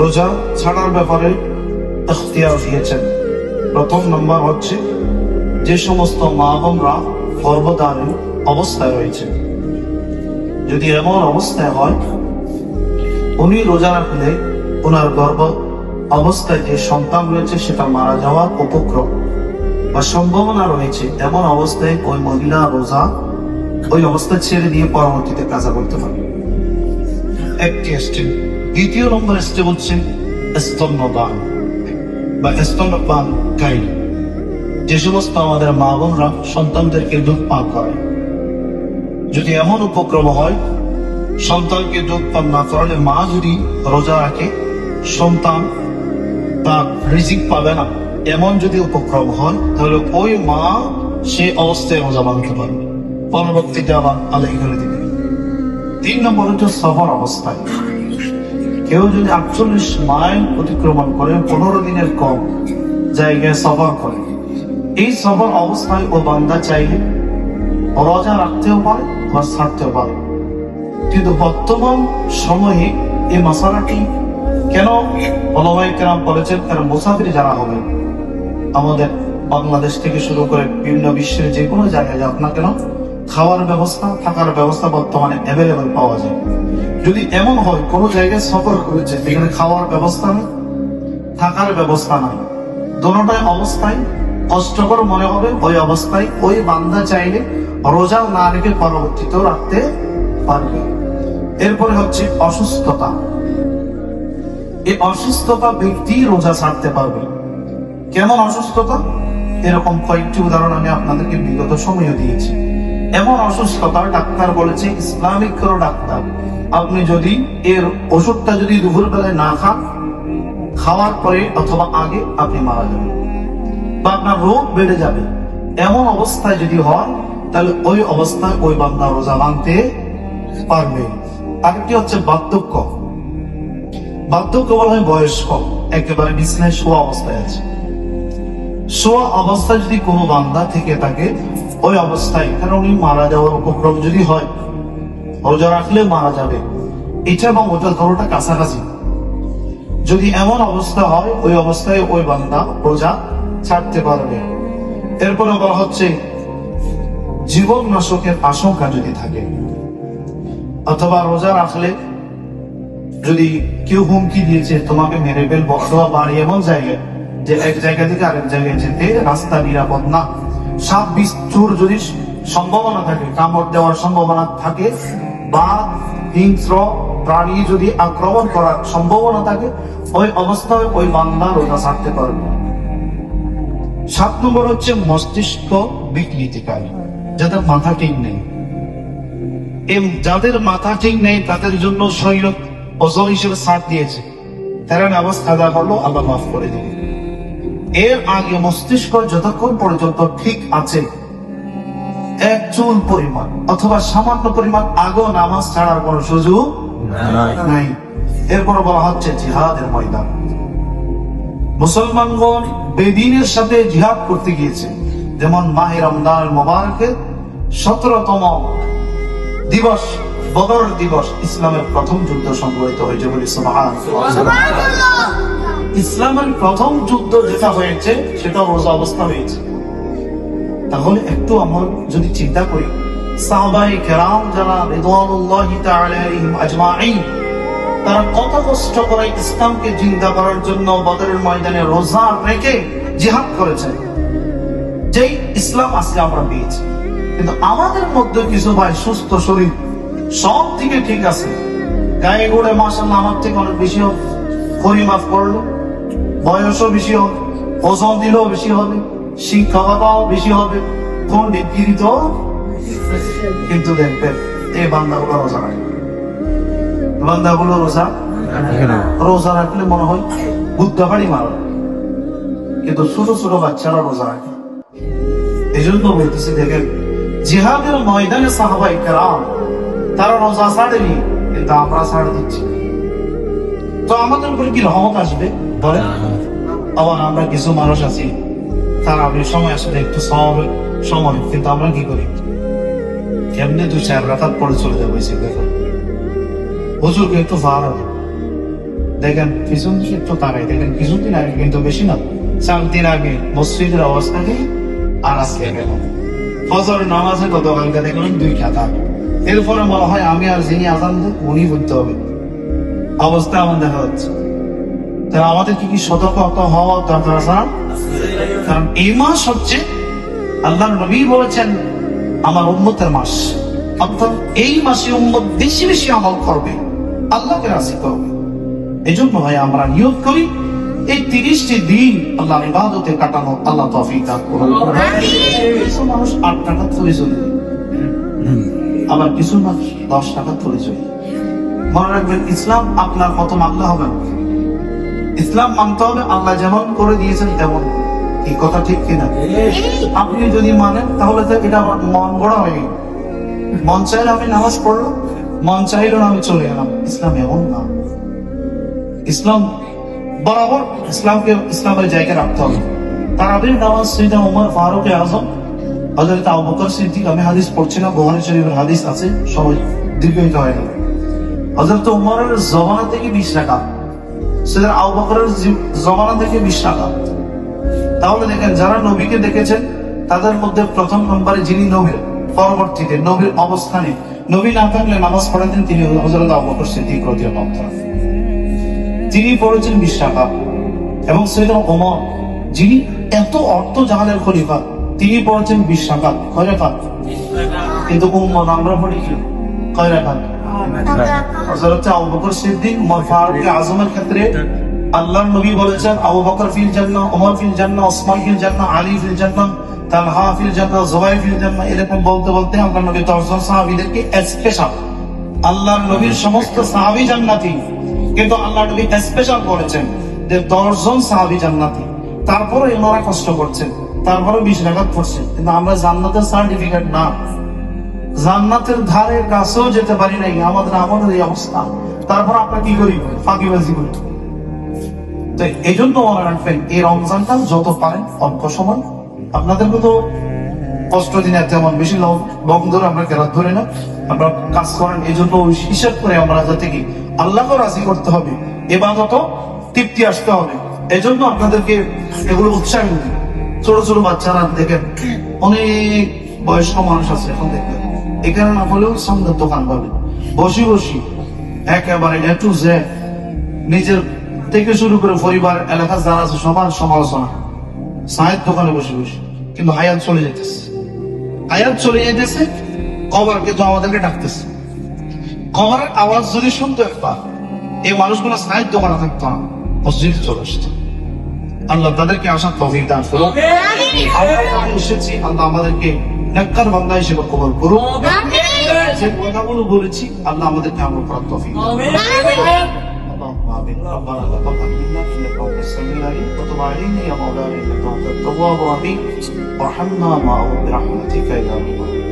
রোজা ছাড়ার ব্যাপারে ইখতিয়ার দিয়েছেন। প্রথম নম্বর হচ্ছে, যে সমস্ত মা বোনরা গর্ভধারণ অবস্থায় রয়েছে, যদি এমন অবস্থায় হয় উনি রোজা রাখলে ওনার গর্ভ অবস্থায় যে সন্তান রয়েছে সেটা মারা যাওয়ার উপক্রম বা সম্ভাবনা রয়েছে, এমন অবস্থায় ওই মহিলা রোজা ওই অবস্থা ছেড়ে দিয়ে পরবর্তীতে কাজা করতে পারবে। একটি স্টেপ। দ্বিতীয় নম্বর স্টেপ হচ্ছে স্তন্যদান বা স্তন্যপানকারী, যে সমস্ত আমাদের মা বোনরা সন্তানদেরকে দুধ পান করে, যদি এমন উপক্রম হয় সন্তানকে দুধ পান না করালে মা যদি রোজা রাখে সন্তান তার রিজিক পাবে না, এমন যদি উপক্রম হয় তাহলে ওই মা সে অবস্থায় রোজা ভাঙতে পারবে, পরবর্তীতে আবার আলাই করে দিবে। 3 নম্বর হচ্ছে সফর অবস্থায়। কেউ যদি 48 মাইল অতিক্রমণ করে 15 দিনের কম জায়গায় সফর করে, এই সফর অবস্থায় ও বান্দা চাইলে রোজা রাখতেও পারে বা ছাড়তেও পারে। কিন্তু বর্তমান সময়ে এই মশালাটি কেন ওলামায়ে কেরাম বলেছেন, কারণ মুসাফির যারা হবে আমাদের বাংলাদেশ থেকে শুরু করে বিভিন্ন বিশ্বের যে কোনো জায়গায় যাক না কেন, খাওয়ার ব্যবস্থা থাকার ব্যবস্থা বর্তমানে অ্যাভেলেবল পাওয়া যায়। যদি এমন হয় কোনো জায়গায় সফর করেছে যেখানে খাওয়ার ব্যবস্থা নেই, থাকার ব্যবস্থা নাই, দোনোটাই অবস্থায় কষ্টকর মনে হবে, ওই অবস্থায় ওই বান্দা চাইলে রোজা না রেখে পরবর্তীতেও রাখতে পারবে। এরপরে হচ্ছে অসুস্থতা। এই অসুস্থতা ব্যক্তি রোজা ছাড়তে পারবে। কেমন অসুস্থতা? এরকম কয়েকটি উদাহরণ আমি আপনাদেরকে বিগত সময়ে দিয়েছি। এমন অসুস্থতা ডাক্তার বলেছে, ইসলামিক কোনো ডাক্তার, আপনি যদি এর ওষুধটা যদি দুপুর বেলায় না খান, খাওয়ার পরে অথবা আগে আপনি মারা যাবেন বা আপনার রোগ বেড়ে যাবে, এমন অবস্থায় যদি হয় তাহলে ওই অবস্থায় ওই বান্দা রোজা ভাঙতে পারবে। আরেকটি হচ্ছে বার্ধক্য। বার্ধক্য বলা হয় বয়স্ক, একেবারে বিছানায় শোয়া অবস্থায় আছে, শোয়া অবস্থায় যদি কোনো বান্দা থেকে থাকে ওই অবস্থায়, কারণ উনি মারা যাওয়ার উপক্রম যদি হয়, রোজা রাখলে মারা যাবে, এটা এবং ওটা ধরোটা কাছাকাছি, যদি এমন অবস্থা হয় ওই অবস্থায় ওই বান্দা রোজা ছাড়তে পারবে। এরপরে বলা হচ্ছে জীবন নাশকের আশঙ্কা যদি থাকে, অথবা রোজা রাখলে যদি কেউ হুমকি দিয়েছে তোমাকে মেরে ফেলবো, অথবা বাড়ি এমন জায়গায় যে এক জায়গা থেকে আরেক জায়গায় যেতে রাস্তা নিরাপদ না, সাপ বিচ্ছুর যদি সম্ভাবনা থাকে, কামড় দেওয়ার সম্ভাবনা থাকে, বা হিংস্র প্রাণী যদি আক্রমণ করার সম্ভাবনা থাকে, ওই অবস্থায় ওই বান্দা রোজা ছাড়তে পারবে। 7 নম্বর হচ্ছে মস্তিষ্ক বিকৃতিকারী, যাদের মাথা ঠিক নেই। যাদের মাথা ঠিক নেই তাদের জন্য শরীয়ত ওযর হিসেবে ছাড় দিয়েছে, তারা নামাজ কাজা করলো আল্লাহ মাফ করে দিবে। এর আগে মস্তিষ্ক যতক্ষণ পর্যন্ত ঠিক আছে, এক চুল পরিমাণ অথবা সামান্য পরিমাণ আগেও নামাজ ছাড়ার কোন সুযোগ নাই। এরপর বলা হচ্ছে জিহাদের ময়দান। মুসলমানগণ বেদিনের সাথে জিহাদ করতে গিয়েছে, যেমন মাহে রমজান মোবারকের 17তম দিবস বদর দিবস ইসলামের প্রথম যুদ্ধ সংঘটিত হয়েছে বলে সুবহানাল্লাহ। ইসলামের প্রথম যুদ্ধ যেটা হয়েছে সেটা রোজা অবস্থা হয়েছে। তাহলে একটু আমরা যদি চিন্তা করি, সাহাবায়ে কেরাম যারা রিদওয়ানুল্লাহি তাআলা আলাইহিম আজমাইন, তারা কত কষ্ট করে ইসলামকে জিন্দা করার জন্য বদরের ময়দানে রোজা রেখে জিহাদ করেছেন, যেই ইসলাম আজকে আমরা পেয়েছি। কিন্তু আমাদের মধ্যে কিছু ভাই সুস্থ শরীর, সব থেকে ঠিক আছে, গায়ে গোড়ে মাশাআল্লাহ আমার থেকে অনেক বেশি হোক, পরিমাপ করলো, বয়সও বেশি হবে, ওজন দিলেও বেশি হবে, শিক্ষকতাও বেশি হবে, পণ্ডিতগিরিত, কিন্তু দেখবেন এই বান্দাগুলো রোজা রাখে, বান্দাগুলো রোজা রাখলে মনে হয় বুদ্ধা বাড়ি মারা, কিন্তু ছোট ছোট বাচ্চারা রোজা রাখে। এই জন্য বলতেছি, দেখেন জিহাদের ময়দানে সাহাবায়ে কেরাম তারা রোজা ছাড়েনি, কিন্তু আমরা ছাড় দিচ্ছি। তো আমাদের উপরে কি রহমত আসবে বলেন? আবার আমরা কিছু মানুষ আছি তারা সময় আসলে একটু সময়, কিন্তু আমরা কি করি, কেমনে 2-4 রাকাত পড়ে চলে যাবো। হুজুরকে একটু ভাড়া দেখেন পিছন দিকে একটু তাকাই দেখেন কিছুদিন আগে কিন্তু বেশি না 4 দিন আগে মসজিদের অবস্থা কি আর আজকে কেমন ফজর নামাজে গতকালকে দেখলাম 2 খাতা এরপরে মনে হয় আমি আর যিনি আজান দেন উনি বলতে হবে অবস্থা আমার দেখা হচ্ছে তাহলে আমাদের কি সতর্ক হওয়া দরকার আছে না? কারণ এই মাস হচ্ছে আল্লাহর নবী বলেছেন আমার উম্মতের মাস অর্থাৎ এই মাসে উম্মত বেশি বেশি আমল করবে আল্লাহকে রাজি করবে এই জন্য ভাই আমরা নিয়োগ করি এই 30টি দিন আল্লাহর ইবাদতে কাটানো আল্লাহ তৌফিক দান করুন। কিছু মানুষ 8 টাকা তুলে চলে যায়, আবার কিছু মানুষ 10 টাকা তুলে চলে যায়। মনে রাখবেন ইসলাম আপনার কত মানলে হবে না, ইসলাম মানতে হবে আল্লাহ যেমন করে দিয়েছেন তেমন। এই কথা ঠিক কিনা? আপনি যদি মানেন তাহলে তো এটা মন গড়া হয়ে গেল, মন চাইলে আমি নামাজ পড়লাম, মন চাইলো না আমি চলে গেলাম। ইসলাম এমন না, ইসলাম বরাবর ইসলামকে ইসলামের জায়গায় রাখতে হবে। তারাবির নামাজ সাইয়েদনা ওমর ফারুক আযম, হযরত আবু বকর সিদ্দিক, আমি হাদিস পড়ছি না, বুখারী শরীফের হাদিস আছে, সবাই দীর্ঘায়িত হয় না। হযরত ওমরের জমানা থেকে 20 রাকাত, সাইয়েদনা আবু বকরের জমানা থেকে 20 রাকাত। তাহলে দেখেন যারা নবীকে দেখেছেন তাদের মধ্যে প্রথম নম্বরে যিনি নবীর পরবর্তীতে নবীর অবস্থানে নবী না থাকলে নামাজ পড়াতেন তিনি হযরত আবু বকর সিদ্দিক রাদিয়াল্লাহু তাআলা। তিনি পড়েছেন 20 রাকাত। এবং সাইয়েদনা ওমর যিনি এত অর্থ জাহালের খলিফা তিনি পড়েছেন 20 রাকাত। কয় রাকাত? কিন্তু উম্মত আমরা পড়ি কি কয় রাকাত? হযরত আবু বকর সিদ্দিক ওমর ফারুক আযমের ক্ষেত্রে আল্লাহর নবী বলেছেন আবু বকর ফিল জান্নাহ, ওমর ফিল জান্নাহ, ওসমান ফিল জান্নাহ, আলী ফিল জান্নাহ, তালহা ফিল জান্নাহ, জুবাইর ফিল জান্নাহ। এরকম বলতে বলতে আল্লাহর নবী 10 জন সাহাবীদেরকে স্পেশাল, আল্লাহর নবীর সমস্ত সাহাবী জান্নাতি, কিন্তু আল্লাহর নবী স্পেশাল বলেছেন যে 10 জন সাহাবী জান্নাতি। তারপরে এনারা কষ্ট করছেন, তারপরে 20 রাকাত পড়ছেন, কিন্তু আমরা জান্নাতের সার্টিফিকেট না, জান্নাতের ধারে কাছেও যেতে পারি নাই, আমাদের এই অবস্থা। তারপর আমরা কি করি? ফাঁকিবাজি করি। তো এই জন্য মনে রাখবেন এই রমজানটা যত পারেন অল্প সময়, আপনাদেরকে তো কষ্ট দিনে তেমন বেশি লং ধরে আমরা কেরাত ধরে না, আমরা কাজ করেন। এই জন্য হিসাব করে আমরা যাতে কি আল্লাহকে রাজি করতে হবে, ইবাদত তৃপ্তি আসতে হবে। এই জন্য আপনাদেরকে এগুলো উৎসাহ দিই। ছোট ছোট বাচ্চারা দেখেন, অনেক বয়স্ক মানুষ আছে, এখন দেখবেন এখানে না হলেও সামনের দোকান পাবে, বসি বসি একেবারে এ টু জেড নিজের থেকে শুরু করে পরিবার এলাকা যারা আছে সবার সমালোচনা, চায়ের দোকানে বসে বসে। কিন্তু হায়াত চলে যেতেছে, হায়াত চলে যেতেছে, কবর কিন্তু আমাদেরকে ডাকতেছে। কবরের আওয়াজ যদি শুনতো একবার, এই মানুষগুলো চায়ের দোকানে থাকতো না, মসজিদে চলে আসতো। আল্লাহ তাদেরকে আসার তৌফিক দান করুন। আমরা এসেছি, আল্লাহ আমাদেরকে নেককার বান্দা হিসেবে কবুল করুন। যে কথাগুলো বলেছি আল্লাহ আমাদেরকে আমল করার তৌফিক দান করুন। اللهم آمين. ربنا تقبل منا إنك أنت السميع العليم وتب علينا يا مولانا إنك أنت التواب الرحيم وارحمنا معه برحمتك يا رب العالمين.